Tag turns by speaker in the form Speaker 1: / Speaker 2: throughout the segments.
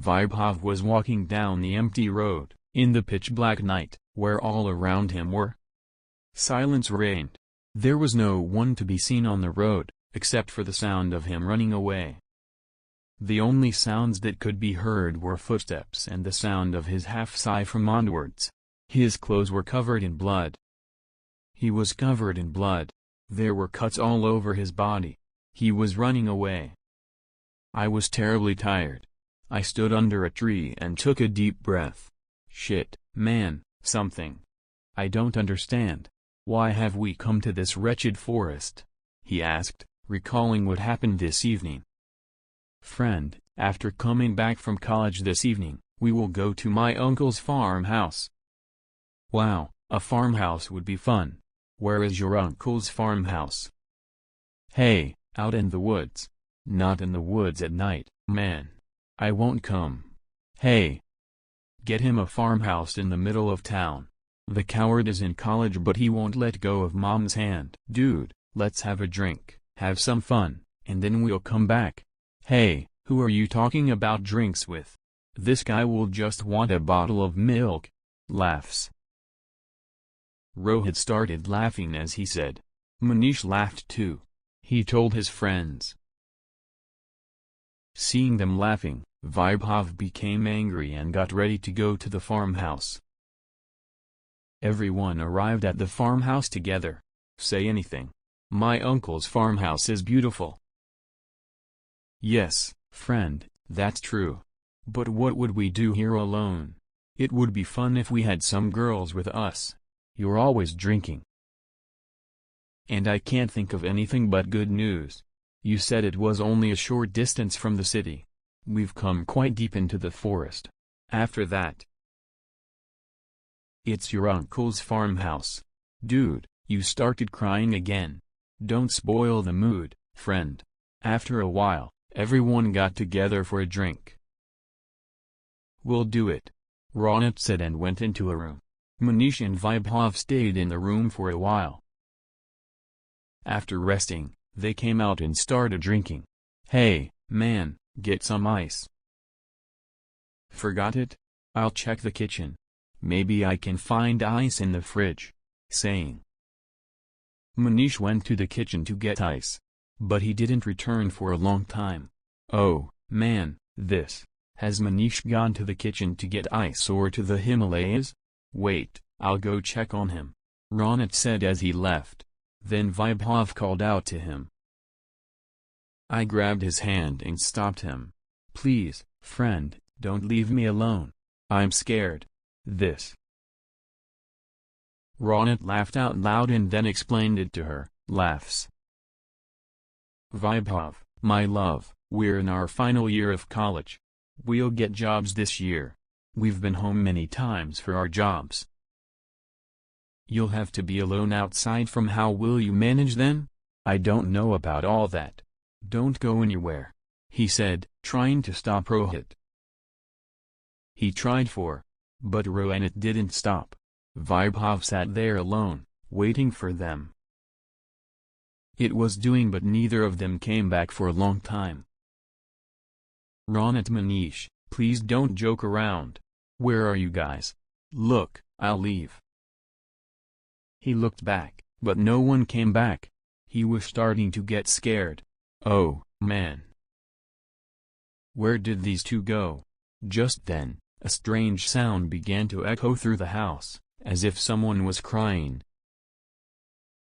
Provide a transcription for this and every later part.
Speaker 1: Vaibhav was walking down the empty road, in the pitch-black night, where all around him were. Silence reigned. There was no one to be seen on the road, except for the sound of him running away. The only sounds that could be heard were footsteps and the sound of his half-sigh from onwards. His clothes were covered in blood. He was covered in blood. There were cuts all over his body. He was running away. I was terribly tired. I stood under a tree and took a deep breath. Shit, man, something. I don't understand. Why have we come to this wretched forest? He asked, recalling what happened this evening. Friend, after coming back from college this evening, we will go to my uncle's farmhouse. Wow, a farmhouse would be fun. Where is your uncle's farmhouse? Hey, out in the woods. Not in the woods at night, man. I won't come. Hey. Get him a farmhouse in the middle of town. The coward is in college but he won't let go of mom's hand. Dude, let's have a drink, have some fun, and then we'll come back. Hey, who are you talking about drinks with? This guy will just want a bottle of milk. Laughs. Rohit started laughing as he said. Manish laughed too. He told his friends. Seeing them laughing, Vaibhav became angry and got ready to go to the farmhouse. Everyone arrived at the farmhouse together. Say anything. My uncle's farmhouse is beautiful. Yes, friend, that's true. But what would we do here alone? It would be fun if we had some girls with us. You're always drinking. And I can't think of anything but good news. You said it was only a short distance from the city. We've come quite deep into the forest. After that, it's your uncle's farmhouse. Dude, you started crying again. Don't spoil the mood, friend. After a while, everyone got together for a drink. We'll do it, Ronit said and went into a room. Manish and Vaibhav stayed in the room for a while. After resting, they came out and started drinking. Hey, man, get some ice. Forgot it? I'll check the kitchen. Maybe I can find ice in the fridge. Saying. Manish went to the kitchen to get ice. But he didn't return for a long time. Oh, man, this. Has Manish gone to the kitchen to get ice or to the Himalayas? Wait, I'll go check on him. Ronit said as he left. Then Vaibhav called out to him. I grabbed his hand and stopped him. Please, friend, don't leave me alone. I'm scared. This. Ronit laughed out loud and then explained it to her. Laughs. Vaibhav, my love, we're in our final year of college. We'll get jobs this year. We've been home many times for our jobs. You'll have to be alone outside from how will you manage then? I don't know about all that. Don't go anywhere, he said, trying to stop Rohit. He tried for. But Rohit didn't stop. Vaibhav sat there alone, waiting for them. It was doing but neither of them came back for a long time. Ronit Manish, please don't joke around. Where are you guys? Look, I'll leave. He looked back, but no one came back. He was starting to get scared. Oh, man. Where did these two go? Just then, a strange sound began to echo through the house, as if someone was crying.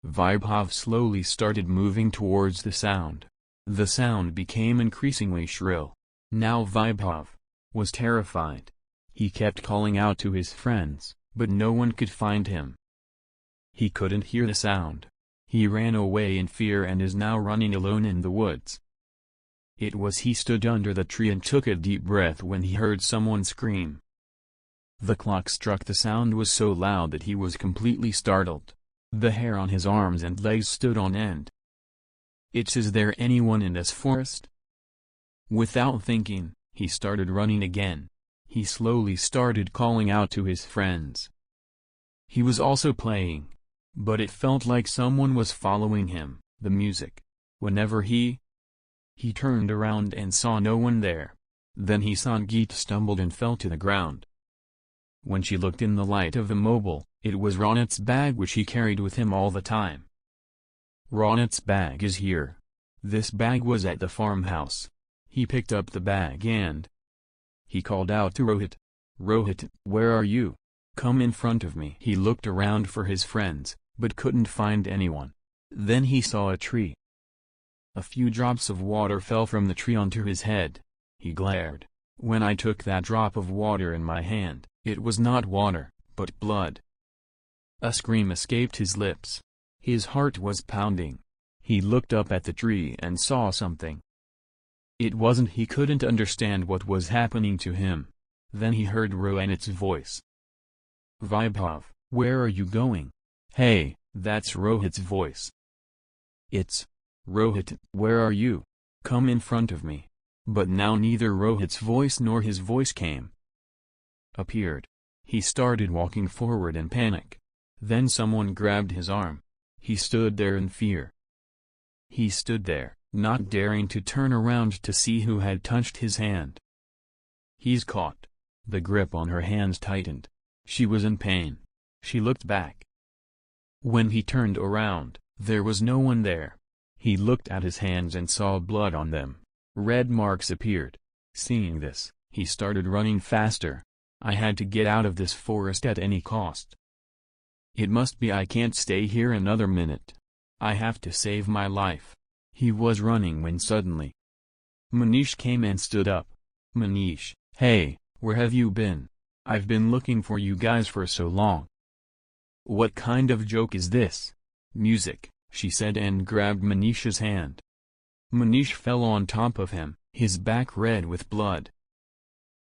Speaker 1: Vaibhav slowly started moving towards the sound. The sound became increasingly shrill. Now Vaibhav was terrified. He kept calling out to his friends, but no one could find him. He couldn't hear the sound. He ran away in fear and is now running alone in the woods. It was he stood under the tree and took a deep breath when he heard someone scream. The clock struck. The sound was so loud that he was completely startled. The hair on his arms and legs stood on end. Is there anyone in this forest? Without thinking, he started running again. He slowly started calling out to his friends. He was also playing. But it felt like someone was following him, the music. Whenever he turned around and saw no one there. Then he saw Geet stumbled and fell to the ground. When she looked in the light of the mobile, it was Ronet's bag which he carried with him all the time. Ronet's bag is here. This bag was at the farmhouse. He picked up the bag and he called out to Rohit. Rohit, where are you? Come in front of me. He looked around for his friends, but couldn't find anyone. Then he saw a tree. A few drops of water fell from the tree onto his head. He glared. When I took that drop of water in my hand, it was not water, but blood. A scream escaped his lips. His heart was pounding. He looked up at the tree and saw something. It wasn't he couldn't understand what was happening to him. Then he heard Rohanet's voice. Vaibhav, where are you going? Hey, that's Rohit's voice. It's Rohit, where are you? Come in front of me. But now neither Rohit's voice nor his voice appeared. He started walking forward in panic. Then someone grabbed his arm. He stood there in fear. He stood there, not daring to turn around to see who had touched his hand. He's caught. The grip on her hands tightened. She was in pain. She looked back. When he turned around, there was no one there. He looked at his hands and saw blood on them. Red marks appeared. Seeing this, he started running faster. I had to get out of this forest at any cost. It must be I can't stay here another minute. I have to save my life. He was running when suddenly Manish came and stood up. Manish, hey, where have you been? I've been looking for you guys for so long. What kind of joke is this? Music, she said and grabbed Manish's hand. Manish fell on top of him, his back red with blood.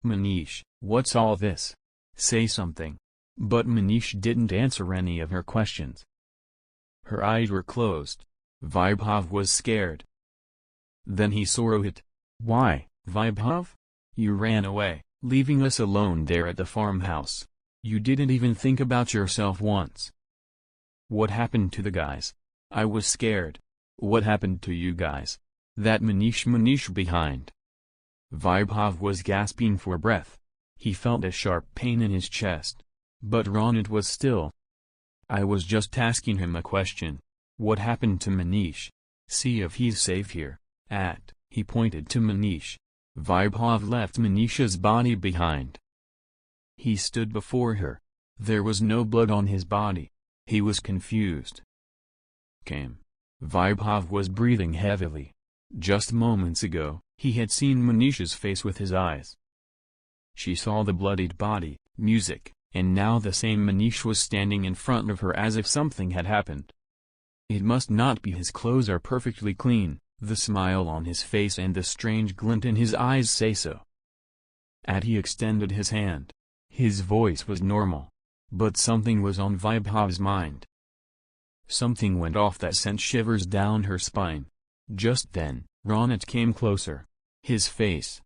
Speaker 1: Manish, what's all this? Say something. But Manish didn't answer any of her questions. Her eyes were closed. Vaibhav was scared. Then he saw Rohit. Why, Vaibhav? You ran away, leaving us alone there at the farmhouse. You didn't even think about yourself once. What happened to the guys? I was scared. What happened to you guys? That Manish behind. Vaibhav was gasping for breath. He felt a sharp pain in his chest. But Ronit was still. I was just asking him a question. What happened to Manish? See if he's safe here. He pointed to Manish. Vaibhav left Manish's body behind. He stood before her. There was no blood on his body. He was confused. Vaibhav was breathing heavily. Just moments ago, he had seen Manish's face with his eyes. She saw the bloodied body, music, and now the same Manish was standing in front of her as if something had happened. It must not be his clothes are perfectly clean, the smile on his face and the strange glint in his eyes say so. He extended his hand. His voice was normal. But something was on Vaibhav's mind. Something went off that sent shivers down her spine. Just then, Ronit came closer. His face.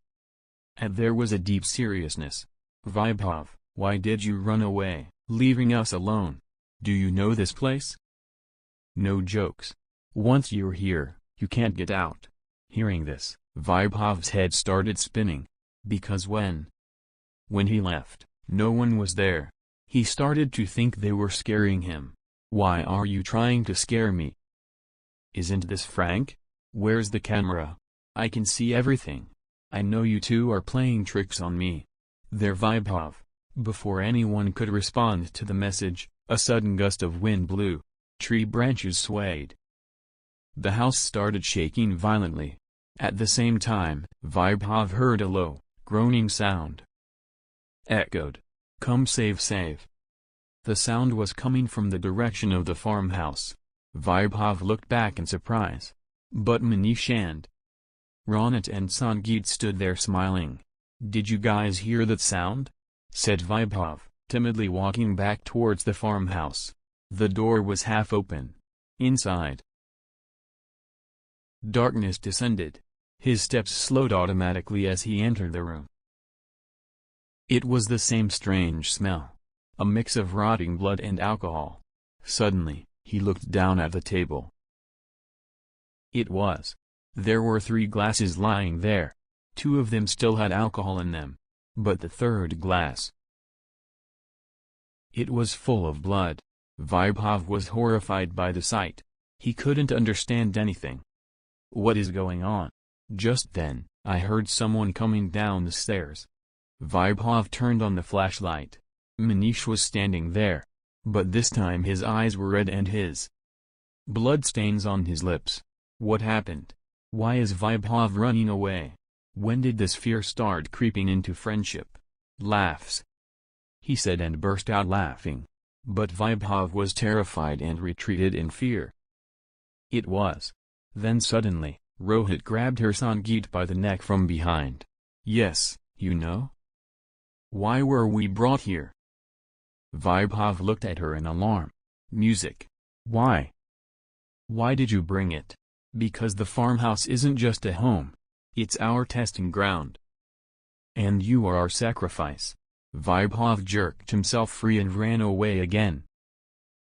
Speaker 1: There was a deep seriousness. Vaibhav, why did you run away, leaving us alone? Do you know this place? No jokes. Once you're here, you can't get out. Hearing this, Vaibhav's head started spinning. Because when he left, no one was there. He started to think they were scaring him. Why are you trying to scare me? Isn't this Frank? Where's the camera? I can see everything. I know you two are playing tricks on me. There Vaibhav. Before anyone could respond to the message, a sudden gust of wind blew. Tree branches swayed. The house started shaking violently. At the same time, Vaibhav heard a low, groaning sound. Echoed. Come save. The sound was coming from the direction of the farmhouse. Vaibhav looked back in surprise. But Manish and Ronit and Sangeet stood there smiling. Did you guys hear that sound? Said Vaibhav, timidly walking back towards the farmhouse. The door was half open. Inside, darkness descended. His steps slowed automatically as he entered the room. It was the same strange smell. A mix of rotting blood and alcohol. Suddenly, he looked down at the table. There were 3 glasses lying there. Two of them still had alcohol in them. But the third glass, it was full of blood. Vaibhav was horrified by the sight. He couldn't understand anything. What is going on? Just then, I heard someone coming down the stairs. Vaibhav turned on the flashlight. Manish was standing there. But this time his eyes were red and his bloodstains on his lips. What happened? Why is Vaibhav running away? When did this fear start creeping into friendship? Laughs, he said and burst out laughing. But Vaibhav was terrified and retreated in fear. It was. Then suddenly, Rohit grabbed her Sangeet by the neck from behind. Yes, you know? Why were we brought here? Vaibhav looked at her in alarm. Music. Why? Why did you bring it? Because the farmhouse isn't just a home. It's our testing ground. And you are our sacrifice. Vaibhav jerked himself free and ran away again.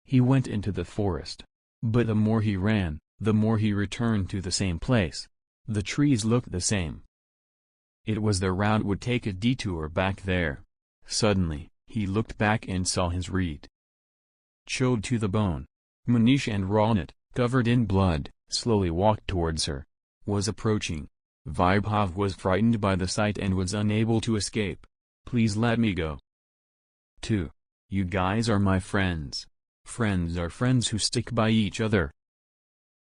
Speaker 1: He went into the forest. But the more he ran, the more he returned to the same place. The trees looked the same. It was the route would take a detour back there. Suddenly, he looked back and saw his reed chilled to the bone. Manish and Ronit, covered in blood, slowly walked towards her. Was approaching. Vaibhav was frightened by the sight and was unable to escape. Please let me go. 2. You guys are my friends. Friends are friends who stick by each other.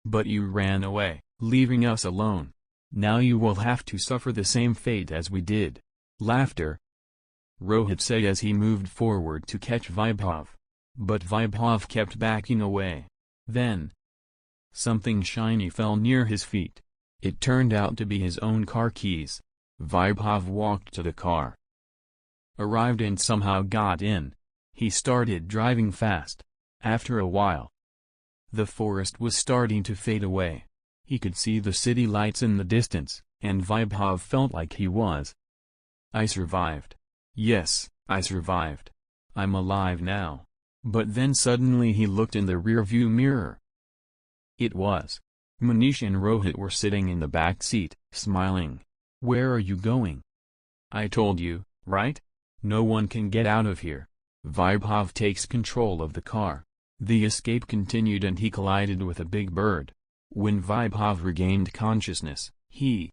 Speaker 1: But you ran away, leaving us alone. Now you will have to suffer the same fate as we did. Laughter. Rohit said as he moved forward to catch Vaibhav. But Vaibhav kept backing away. Then, something shiny fell near his feet. It turned out to be his own car keys. Vaibhav walked to the car, arrived and somehow got in. He started driving fast. After a while, the forest was starting to fade away. He could see the city lights in the distance, and Vaibhav felt like he was. I survived. Yes, I survived. I'm alive now. But then suddenly he looked in the rearview mirror. It was Manish and Rohit were sitting in the back seat, smiling. Where are you going? I told you, right? No one can get out of here. Vaibhav takes control of the car. The escape continued and he collided with a big bird. When Vaibhav regained consciousness, he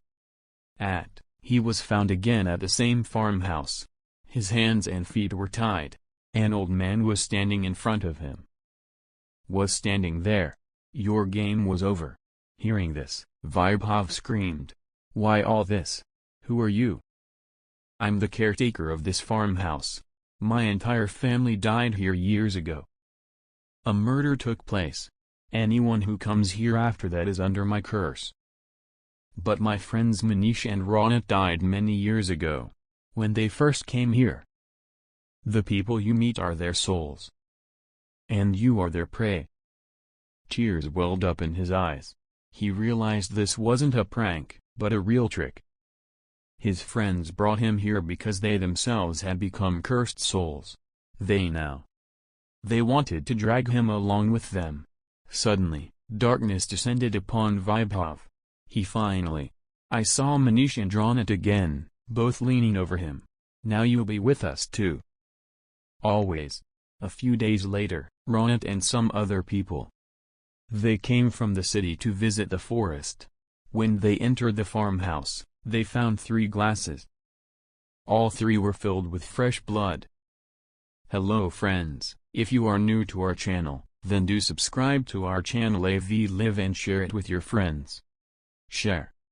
Speaker 1: was found again at the same farmhouse. His hands and feet were tied. An old man was standing in front of him. Was standing there. Your game was over. Hearing this, Vaibhav screamed. Why all this? Who are you? I'm the caretaker of this farmhouse. My entire family died here years ago. A murder took place. Anyone who comes here after that is under my curse. But my friends Manish and Ronit died many years ago, when they first came here. The people you meet are their souls. And you are their prey. Tears welled up in his eyes. He realized this wasn't a prank, but a real trick. His friends brought him here because they themselves had become cursed souls. They wanted to drag him along with them. Suddenly, darkness descended upon Vaibhav. I saw Manish and Ronit again, both leaning over him. Now you'll be with us too. Always. A few days later, Ronit and some other people. They came from the city to visit the forest. When they entered the farmhouse, they found 3 glasses. All 3 were filled with fresh blood. Hello friends, if you are new to our channel, then do subscribe to our channel AV Live and share it with your friends. Share.